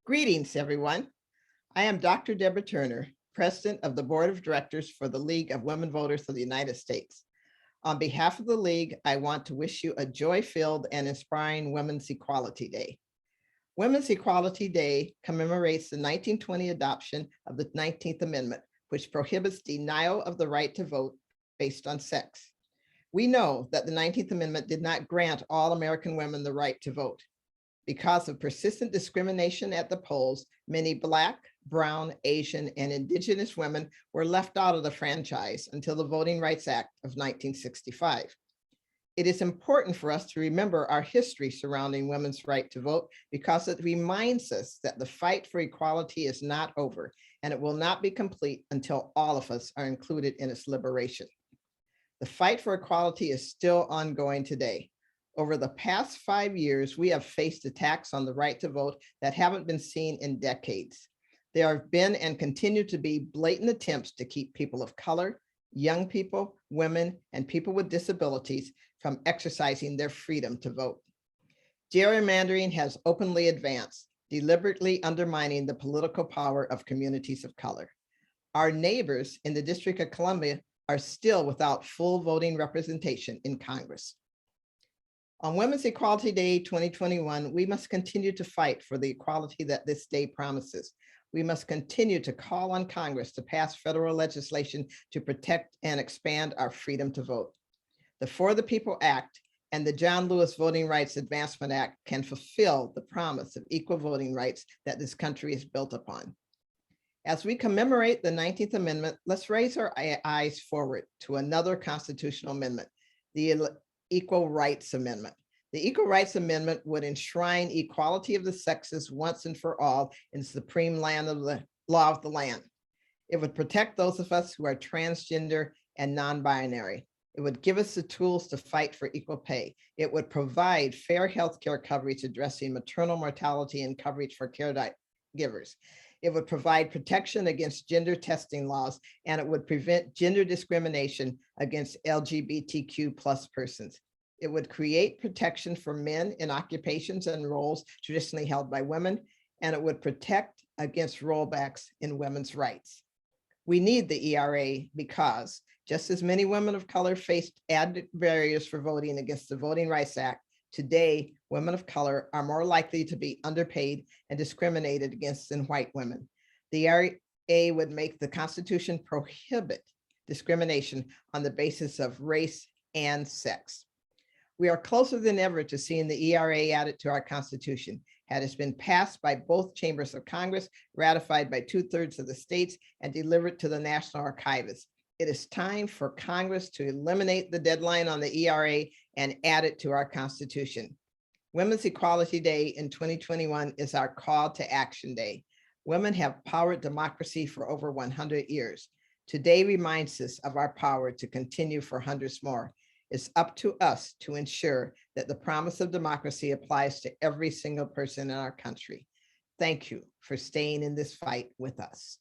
Greetings, everyone. I am Dr. Deborah Turner, President of the Board of Directors for the League of Women Voters of the United States. On behalf of the League, I want to wish you a joy-filled and inspiring Women's Equality Day. Women's Equality Day commemorates the 1920 adoption of the 19th Amendment, which prohibits denial of the right to vote based on sex. We know that the 19th Amendment did not grant all American women the right to vote. Because of persistent discrimination at the polls, many Black, Brown, Asian, and Indigenous women were left out of the franchise until the Voting Rights Act of 1965. It is important for us to remember our history surrounding women's right to vote because it reminds us that the fight for equality is not over, and it will not be complete until all of us are included in its liberation. The fight for equality is still ongoing today. Over the past 5 years, we have faced attacks on the right to vote that haven't been seen in decades. There have been and continue to be blatant attempts to keep people of color, young people, women, and people with disabilities from exercising their freedom to vote. Gerrymandering has openly advanced, deliberately undermining the political power of communities of color. Our neighbors in the District of Columbia are still without full voting representation in Congress. On Women's Equality Day 2021, we must continue to fight for the equality that this day promises. We must continue to call on Congress to pass federal legislation to protect and expand our freedom to vote. The For the People Act and the John Lewis Voting Rights Advancement Act can fulfill the promise of equal voting rights that this country is built upon. As we commemorate the 19th Amendment, let's raise our eyes forward to another constitutional amendment, the Equal Rights Amendment. The Equal Rights Amendment would enshrine equality of the sexes once and for all in the supreme law of the land. It would protect those of us who are transgender and non-binary. It would give us the tools to fight for equal pay. It would provide fair health care coverage addressing maternal mortality and coverage for caregivers. It would provide protection against gender testing laws, and it would prevent gender discrimination against LGBTQ+ persons. It would create protection for men in occupations and roles traditionally held by women, and it would protect against rollbacks in women's rights. We need the ERA because just as many women of color faced added barriers for voting against the Voting Rights Act, today, women of color are more likely to be underpaid and discriminated against than white women. The ERA would make the Constitution prohibit discrimination on the basis of race and sex. We are closer than ever to seeing the ERA added to our Constitution. Had it been passed by both chambers of Congress, ratified by 2/3 of the states, and delivered to the National Archivists. It is time for Congress to eliminate the deadline on the ERA and add it to our Constitution. Women's Equality Day in 2021 is our call to action day. Women have powered democracy for over 100 years. Today reminds us of our power to continue for hundreds more. It's up to us to ensure that the promise of democracy applies to every single person in our country. Thank you for staying in this fight with us.